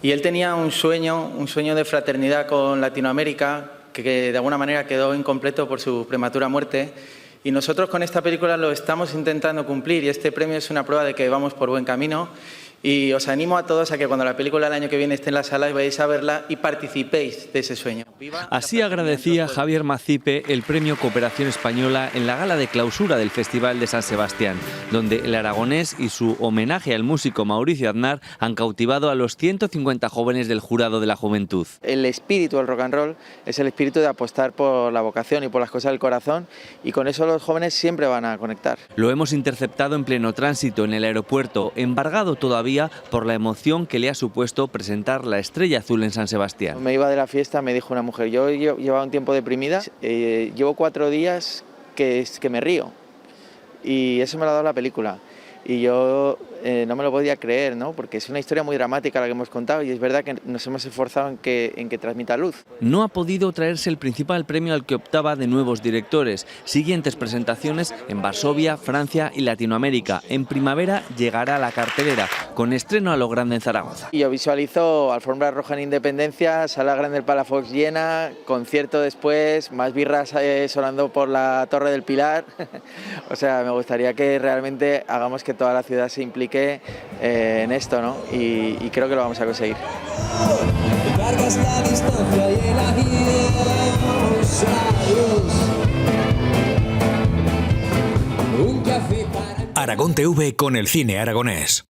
Y él tenía un sueño de fraternidad con Latinoamérica, que de alguna manera quedó incompleto por su prematura muerte. Y nosotros con esta película lo estamos intentando cumplir, y este premio es una prueba de que vamos por buen camino. Y os animo a todos a que cuando la película el año que viene esté en la sala vayáis a verla y participéis de ese sueño. Así agradecía Javier Macipe el premio Cooperación Española en la gala de clausura del Festival de San Sebastián, donde el aragonés y su homenaje al músico Mauricio Aznar han cautivado a los 150 jóvenes del jurado de la juventud. El espíritu del rock and roll es el espíritu de apostar por la vocación y por las cosas del corazón, y con eso los jóvenes siempre van a conectar. Lo hemos interceptado en pleno tránsito en el aeropuerto, embargado todavía por la emoción que le ha supuesto presentar La Estrella Azul en San Sebastián. Me iba de la fiesta, me dijo una mujer, yo llevaba un tiempo deprimida, llevo 4 días que me río, y eso me lo ha dado la película. Y yo no me lo podía creer, ¿no? Porque es una historia muy dramática la que hemos contado, y es verdad que nos hemos esforzado en que transmita luz. No ha podido traerse el principal premio al que optaba de nuevos directores. Siguientes presentaciones en Varsovia, Francia y Latinoamérica. En primavera llegará a la cartelera, con estreno a lo grande en Zaragoza. Y yo visualizo alfombra roja en Independencia, sala grande del Palafox llena, concierto después, más birras sonando por la Torre del Pilar. O sea, me gustaría que realmente hagamos que toda la ciudad se implique en esto, ¿no? Y creo que lo vamos a conseguir. Aragón TV con el cine aragonés.